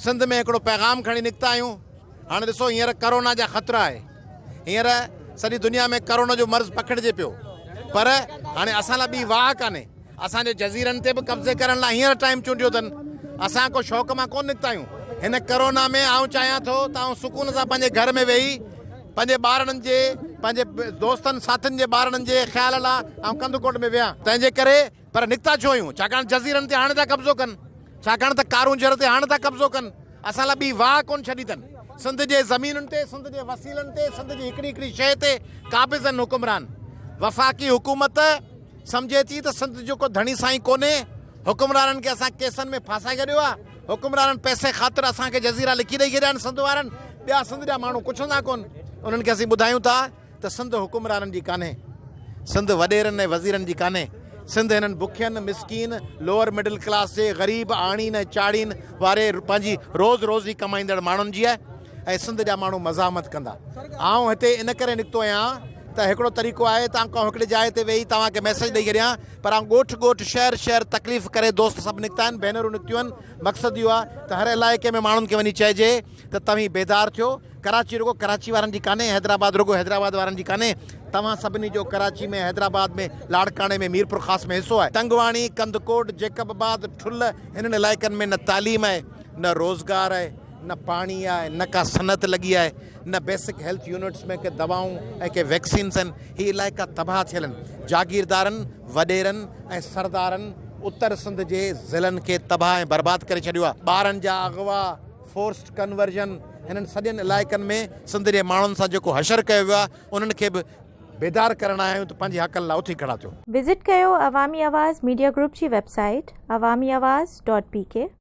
सिंध में हिकिड़ो पैगाम खणी निकिता आहियूं। हाणे ॾिसो हींअर कोरोना जा ख़तरा आहे, हींअर सॼी दुनिया में कोरोना जो मर्ज़ पकड़िजे पियो, पर हाणे असां लाइ ॿी वाह कान्हे। असांजे जज़ीरनि ते बि कब्ज़े करण लाइ हींअर टाइम चूंडियो अथनि। असां को शौक़ मां कोन निकिता आहियूं। हिन कोरोना में आउं चाहियां थो त आउं सुकून सां पंहिंजे घर में वेही पंहिंजे ॿारनि जे, पंहिंजे दोस्तनि साथियुनि जे ॿारनि जे ख़्याल लाइ आउं कंदकोट में वियां। तंहिंजे करे पर निकिता छो आहियूं? छाकाणि जज़ीरनि ते हाणे था कब्ज़ो कनि, छाकाणि त कारूं जर ते हाणे था कब्ज़ो कनि। असां लाइ ॿी वाह कोन छॾी अथनि। सिंध जे ज़मीनुनि ते, सिंध जे वसीलनि ते, सिंध जी हिकिड़ी हिकिड़ी शइ ते क़ाबिज़ आहिनि हुकुमरान। वफ़ाक़ी हुकूमत सम्झे थी त सिंध जो को धणी साईं कोन्हे। हुकुमराननि खे असां केसनि में फासाए छॾियो आहे। हुकुमराननि पैसे ख़ातिर असांखे जज़ीरा लिखी ॾेई छॾिया आहिनि सिंध वारनि। ॿिया सिंध जा माण्हू पुछंदा कोन। उन्हनि खे असीं ॿुधायूं था त सिंध हुकुमराननि जी कान्हे, सिंध वॾेरनि ऐं वज़ीरनि जी कान्हे। सिंध हिननि बुखियनि, मिसकीन, लोअर मिडिल क्लास जे ग़रीब आणीन ऐं चाड़ीन वारे पंहिंजी रोज़ रोज़ी कमाईंदड़ माण्हुनि जी आहे। ऐं सिंध जा माण्हू मज़ामत कंदा। आउं हिते इन करे निकितो आहियां त हिकिड़ो तरीक़ो आहे त आउं हिकिड़ी जाइ ते वेही तव्हांखे मैसेज ॾेई छॾियां, पर आउं ॻोठ ॻोठ, शहर शहर तकलीफ़ करे दोस्त सभु निकिता आहिनि, भेनरूं निकितियूं आहिनि। मक़सदु इहो आहे त हर इलाइक़े में माण्हुनि खे वञी चइजे त तव्हीं बेदार थियो। कराची रुगो कराची वारनि जी कान्हे, हैदराबाद रुगो हैदराबाद वारनि जी कान्हे। तव्हां सभिनी जो कराची में, हैदराबाद में, लाड़काणे में, मीरपुर ख़ास में हिसो आहे। तंगवाणी, कंदकोट, जेकबाबाद, ठुल, हिननि इलाइक़नि में न तालीम आहे, न रोज़गार आहे, न पाणी आहे, न का सनत लॻी आहे, न बेसिक हेल्थ यूनिट्स में के दवाऊं ऐं के वैक्सीन्स आहिनि। हीअ इलाइक़ा तबाह थियल आहिनि। जागीरदारनि, वॾेरनि ऐं सरदारनि उत्तर सिंध जे ज़िलनि खे तबाह ऐं बर्बादु करे छॾियो आहे। ॿारनि जा अगवा, फोर्स्ड कन्वर्जन, हिननि सॼनि इलाइक़नि में सिंध जे माण्हुनि सां जेको हशर कयो वियो आहे, उन्हनि खे बि बेदार करणु आहियूं त पंहिंजे हक़नि लाइ उथी खड़ा थियो। विज़िट कयो अवामी आवाज़ मीडिया ग्रुप जी वेबसाइट awamiawaz.pk।